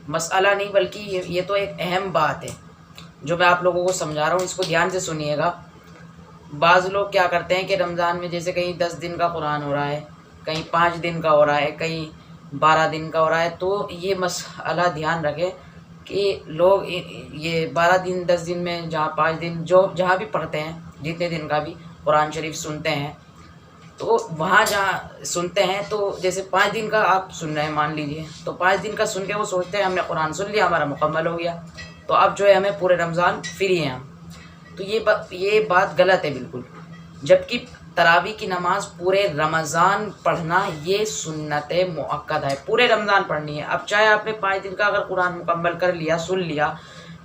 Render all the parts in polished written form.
مسئلہ نہیں بلکہ یہ تو ایک اہم بات ہے جو میں آپ لوگوں کو سمجھا رہا ہوں، اس کو دھیان سے سنیے گا۔ بعض لوگ کیا کرتے ہیں کہ رمضان میں جیسے کہیں 10 دن کا قرآن ہو رہا ہے، کہیں 5 دن کا ہو رہا ہے، کہیں 12 دن کا ہو رہا ہے، تو یہ مسئلہ دھیان رکھیں کہ لوگ یہ 12 دن 10 دن میں جہاں 5 دن جہاں بھی پڑھتے ہیں، جتنے دن کا بھی قرآن شریف سنتے ہیں، تو وہاں جہاں سنتے ہیں تو جیسے 5 دن کا آپ سن رہے ہیں مان لیجئے، تو 5 دن کا سن کے وہ سوچتے ہیں ہم نے قرآن سن لیا، ہمارا مکمل ہو گیا، تو اب جو ہے ہمیں پورے رمضان فری ہیں ہم۔ تو یہ بات غلط ہے بالکل، جبکہ تراویح کی نماز پورے رمضان پڑھنا یہ سنت مؤکدہ ہے، پورے رمضان پڑھنی ہے۔ اب چاہے آپ نے 5 دن کا اگر قرآن مکمل کر لیا، سن لیا،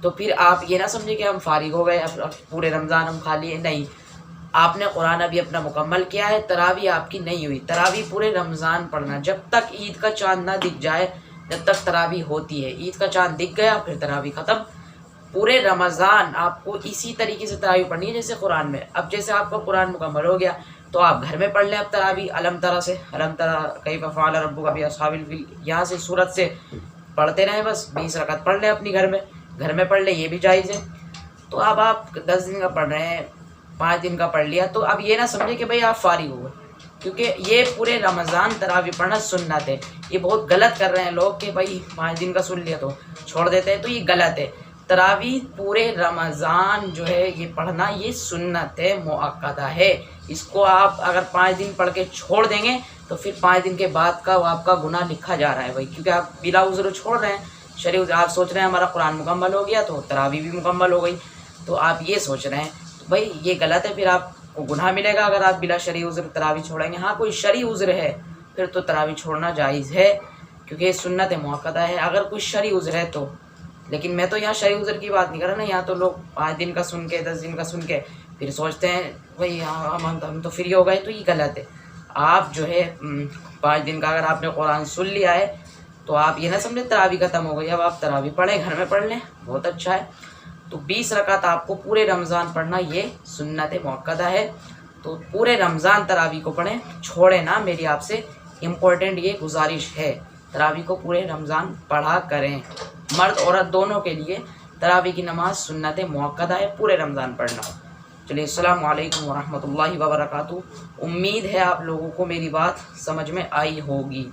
تو پھر آپ یہ نہ سمجھیں کہ ہم فارغ ہو گئے، اب پورے رمضان ہم خالی ہیں، نہیں، آپ نے قرآن ابھی اپنا مکمل کیا ہے، تراویح آپ کی نہیں ہوئی۔ تراویح پورے رمضان پڑھنا، جب تک عید کا چاند نہ دکھ جائے جب تک تراویح ہوتی ہے، عید کا چاند دکھ گیا پھر تراویح ختم۔ پورے رمضان آپ کو اسی طریقے سے تراویح پڑھنی ہے جیسے قرآن میں۔ اب جیسے آپ کا قرآن مکمل ہو گیا تو آپ گھر میں پڑھ لیں اب تراویح الم ترا سے، الم ترا کیف فعل ربک باصحاب الفیل، یہاں سے سورت سے پڑھتے رہیں، بس 20 رکعت پڑھ لیں اپنی گھر میں پڑھ لیں، یہ بھی جائز ہے۔ تو اب آپ 10 دن کا پڑھ رہے ہیں، 5 دن کا پڑھ لیا، تو اب یہ نہ سمجھیں کہ بھئی آپ فارغ ہو گئے، کیونکہ یہ پورے رمضان تراویح پڑھنا سنت ہے۔ یہ بہت غلط کر رہے ہیں لوگ کہ بھئی 5 دن کا سن لیا تو چھوڑ دیتے ہیں، تو یہ غلط ہے۔ تراویح پورے رمضان جو ہے یہ پڑھنا یہ سنت مؤکدہ ہے۔ اس کو آپ اگر 5 دن پڑھ کے چھوڑ دیں گے تو پھر 5 دن کے بعد کا آپ کا گناہ لکھا جا رہا ہے بھائی، کیونکہ آپ بلا عذر چھوڑ رہے ہیں۔ شرعی عذر، آپ سوچ رہے ہیں ہمارا قرآن مکمل ہو گیا تو تراویح بھی مکمل ہو گئی، تو آپ یہ سوچ رہے ہیں، تو بھائی یہ غلط ہے، پھر آپ کو گناہ ملے گا اگر آپ بلا شرعی عذر تراویح چھوڑیں گے۔ ہاں کوئی شرعی عذر ہے پھر تو تراویح چھوڑنا جائز ہے، کیونکہ یہ سنت مؤکدہ ہے اگر کوئی شرعی عذر ہے تو۔ لیکن میں تو یہاں شرعی عذر کی بات نہیں کر رہا نا، یہاں تو لوگ 5 دن کا سن کے 10 دن کا سن کے پھر سوچتے ہیں بھائی ہم تو فری ہو گئے، تو یہ غلط ہے۔ آپ جو ہے 5 دن کا اگر آپ نے قرآن سن لیا ہے تو آپ یہ نہ سمجھیں تراویح ختم ہو گئی، اب آپ تراویح پڑھیں، گھر میں پڑھ لیں، بہت اچھا ہے۔ تو 20 رکعت آپ کو پورے رمضان پڑھنا یہ سنت مؤکدہ ہے، تو پورے رمضان تراویح کو پڑھیں، چھوڑیں نا، میری آپ سے امپورٹنٹ یہ گزارش ہے، تراویح کو پورے رمضان پڑھا کریں۔ مرد عورت دونوں کے لیے تراویح کی نماز سنت مؤکدہ ہے، پورے رمضان پڑھنا۔ چلیے، السلام علیکم ورحمۃ اللہ وبرکاتہ۔ امید ہے آپ لوگوں کو میری بات سمجھ میں آئی ہوگی۔